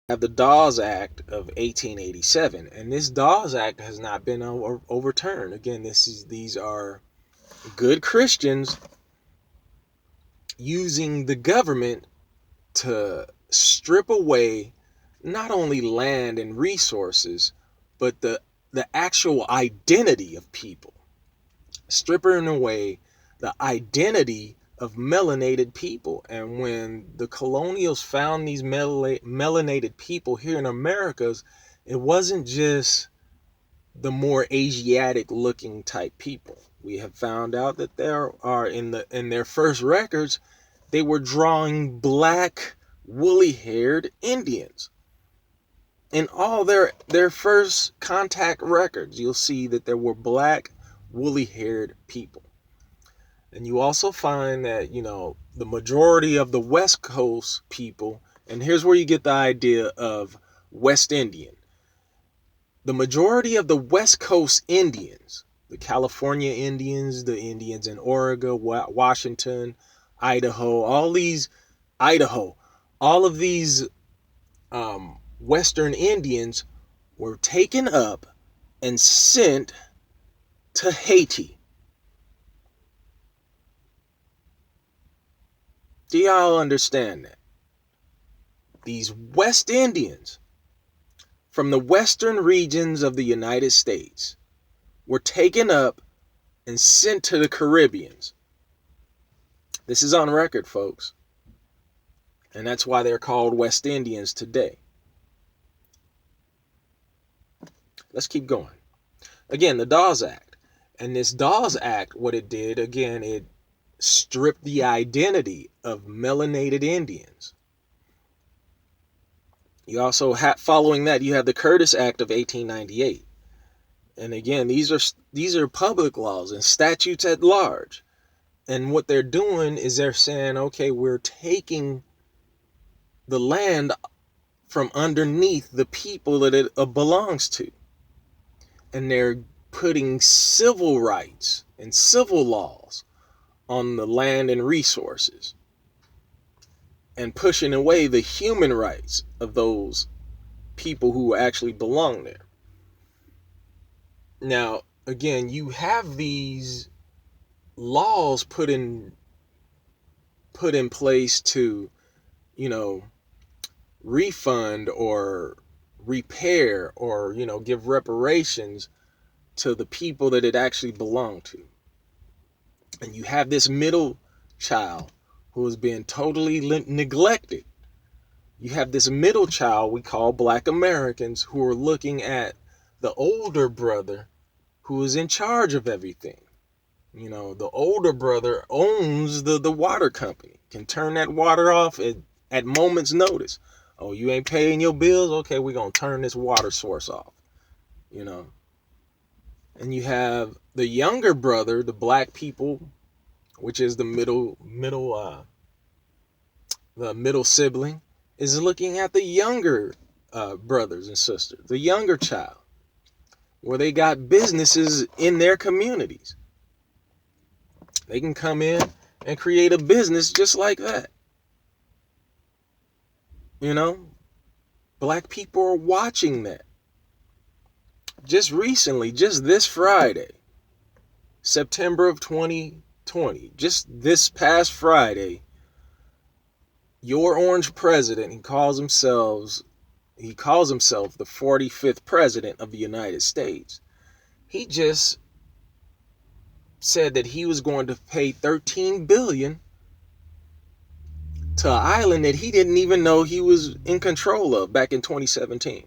have the Dawes Act of 1887, and this Dawes Act has not been overturned. Again, these are good Christians using the government to strip away not only land and resources, but the actual identity of people, stripping away the identity of melanated people. And when the colonials found these melanated people here in Americas, it wasn't just the more Asiatic looking type people. We have found out that there are in their first records, they were drawing black woolly haired Indians. In all their first contact records, you'll see that there were black woolly haired people. And you also find that, the majority of the West Coast people, and here's where you get the idea of West Indian. The majority of the West Coast Indians, the California Indians, the Indians in Oregon, Washington, Idaho, all of these Western Indians were taken up and sent to Haiti. Do y'all understand that? These West Indians from the western regions of the United States were taken up and sent to the Caribbeans. This is on record, folks. And that's why they're called West Indians today. Let's keep going. Again, the Dawes Act. And this Dawes Act, what it did, again, it stripped the identity of melanated Indians. You also have, following that, you have the Curtis Act of 1898. And again, these are public laws and statutes at large. And what they're doing is they're saying, okay, we're taking the land from underneath the people that it belongs to. And they're putting civil rights and civil laws on the land and resources, and pushing away the human rights of those people who actually belong there. Now, again, you have these laws put in place to, refund or repair or, give reparations to the people that it actually belonged to. And you have this middle child who is being totally neglected. You have this middle child we call Black Americans who are looking at the older brother who is in charge of everything. The older brother owns the water company, can turn that water off at moment's notice. Oh, you ain't paying your bills? Okay, we're going to turn this water source off. And you have the younger brother, the black people, which is the middle sibling, is looking at the younger brothers and sisters, the younger child, where they got businesses in their communities. They can come in and create a business just like that. Black people are watching that. Just recently, just this Friday, September of 2020, just this past Friday, your orange president, he calls himself the 45th president of the United States. He just said that he was going to pay $13 billion to an island that he didn't even know he was in control of back in 2017.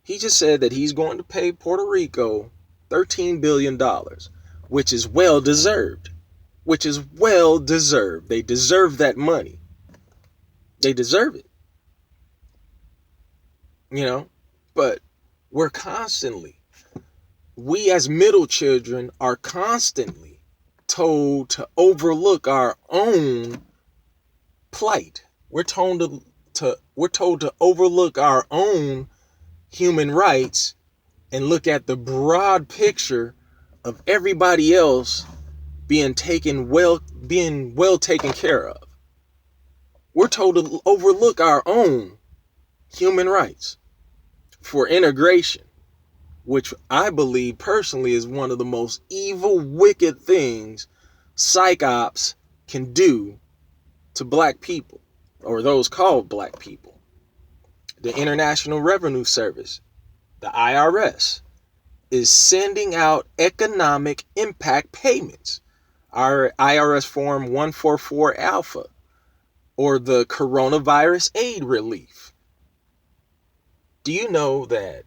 He just said that he's going to pay Puerto Rico $13 billion, which is well deserved. They deserve that money. They deserve it. But we as middle children are constantly told to overlook our own plight. We're told to overlook our own human rights and look at the broad picture of everybody else being well taken care of. We're told to overlook our own human rights for integration, which I believe personally is one of the most evil, wicked things PSYOPs can do to black people, or those called black people. The International Revenue Service, the IRS, is sending out economic impact payments. Our IRS Form 144 Alpha, or the coronavirus aid relief. Do you know that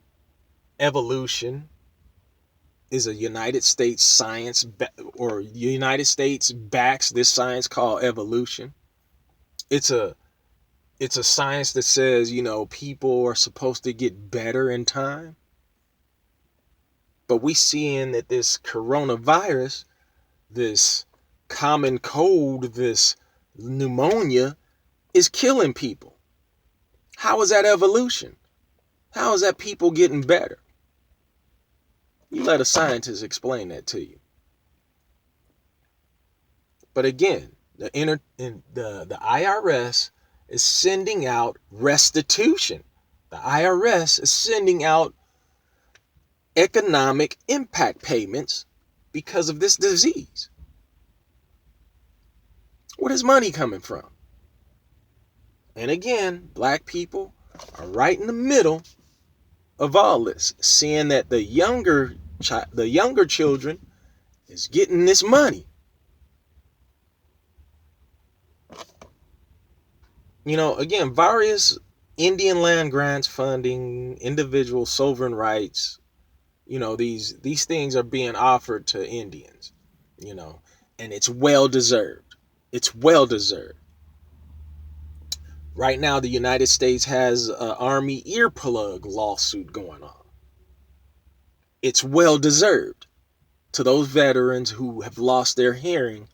evolution is a United States science, or the United States backs this science called evolution? It's a science that says, people are supposed to get better in time. But we seeing that this coronavirus, this common cold, this pneumonia is killing people. How is that evolution? How is that people getting better? You let a scientist explain that to you. But again, the IRS is sending out restitution. The IRS is sending out economic impact payments because of this disease. Where is money coming from? And again, black people are right in the middle of all this, seeing that the younger children is getting this money. Again, various Indian land grants funding, individual sovereign rights, these things are being offered to Indians, and it's well deserved. It's well deserved. Right now, the United States has an Army earplug lawsuit going on. It's well deserved to those veterans who have lost their hearing,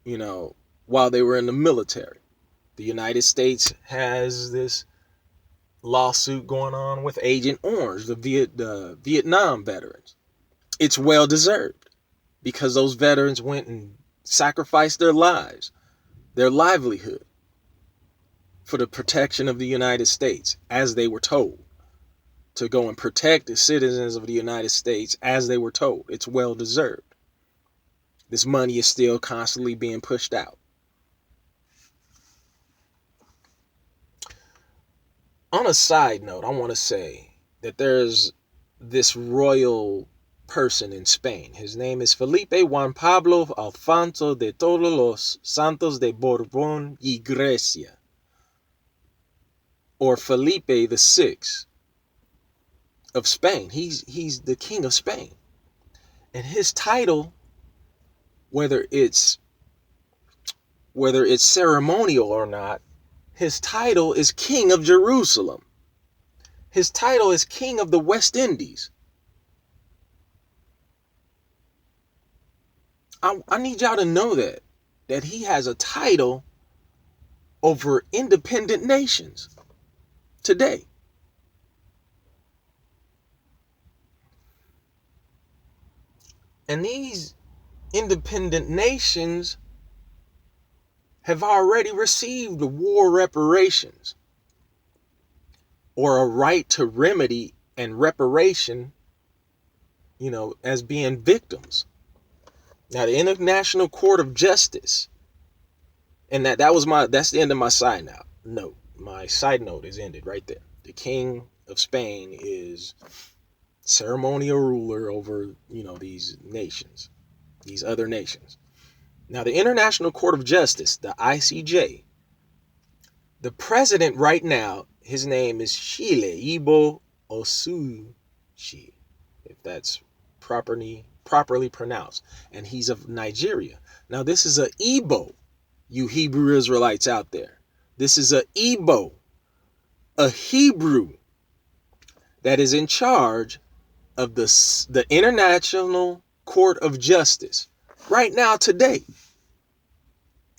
while they were in the military. The United States has this lawsuit going on with Agent Orange, the Vietnam veterans. It's well deserved because those veterans went and sacrificed their lives, their livelihood, for the protection of the United States, as they were told to go and protect the citizens of the United States, as they were told. It's well deserved. This money is still constantly being pushed out. On a side note, I want to say that there's this royal person in Spain. His name is Felipe Juan Pablo Alfonso de Todos los Santos de Borbón y Grecia, or Felipe VI of Spain. He's the king of Spain. And his title, whether it's ceremonial or not, his title is King of Jerusalem. His title is King of the West Indies. I need y'all to know that he has a title over independent nations today. And these independent nations have already received war reparations, or a right to remedy and reparation, as being victims. Now, the International Court of Justice, and that's the end of my side note. My side note is ended right there. The King of Spain is ceremonial ruler over, these nations, these other nations. Now, the International Court of Justice, the ICJ, the president right now, his name is Chile Ibo Osuchi, if that's properly pronounced, and he's of Nigeria. Now, this is a Igbo, you Hebrew Israelites out there. This is a Igbo, a Hebrew, that is in charge of the International Court of Justice right now, today.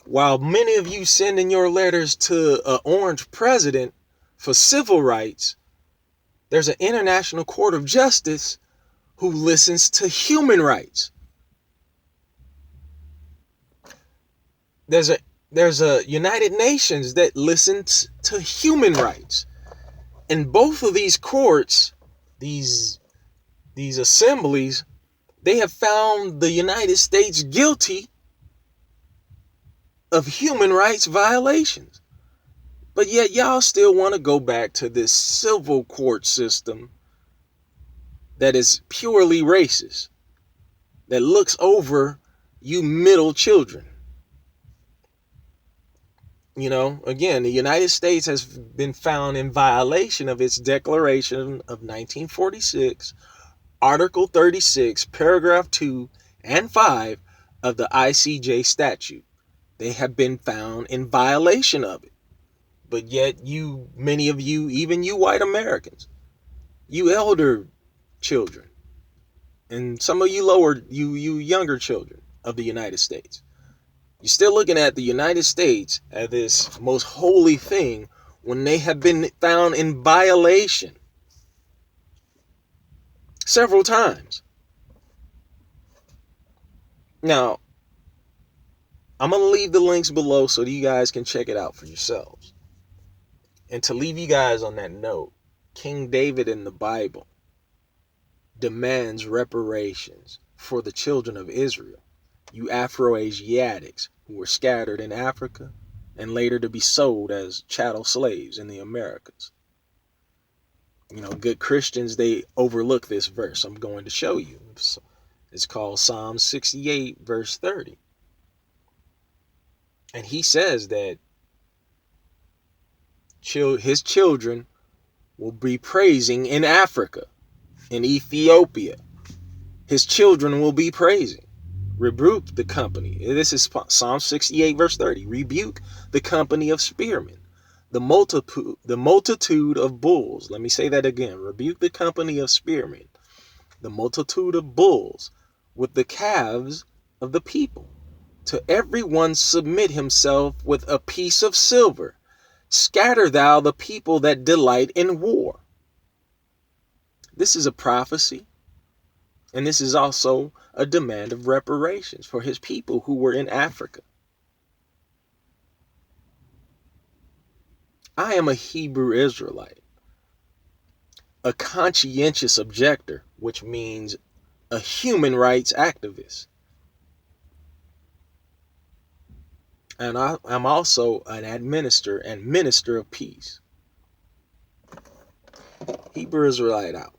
While many of you sending your letters to an orange president for civil rights, there's an International Court of Justice who listens to human rights. There's there's a United Nations that listens to human rights. And both of these courts, these assemblies, they have found the United States guilty of human rights violations. But yet y'all still want to go back to this civil court system that is purely racist, that looks over you middle children. You know, again, the United States has been found in violation of its Declaration of 1946, Article 36, Paragraph 2 and 5 of the ICJ statute. They have been found in violation of it. But yet you, many of you, even you white Americans, you elder children, and some of you you younger children of the United States, you're still looking at the United States as this most holy thing when they have been found in violation several times. Now, I'm going to leave the links below so that you guys can check it out for yourselves. And to leave you guys on that note, King David in the Bible demands reparations for the children of Israel, you Afro-Asiatics who were scattered in Africa and later to be sold as chattel slaves in the Americas. You know, good Christians, they overlook this verse I'm going to show you. It's called Psalm 68, verse 30. And he says that his children will be praising in Africa, in Ethiopia. His children will be praising. Rebuke the company. This is Psalm 68, verse 30. Rebuke the company of spearmen, the multitude of bulls. Let me say that again. Rebuke the company of spearmen, the multitude of bulls, with the calves of the people. To everyone submit himself with a piece of silver. Scatter thou the people that delight in war. This is a prophecy. And this is also a demand of reparations for his people who were in Africa. I am a Hebrew Israelite, a conscientious objector, which means a human rights activist. And I'm also an administrator and minister of peace. Hebrew Israelite out.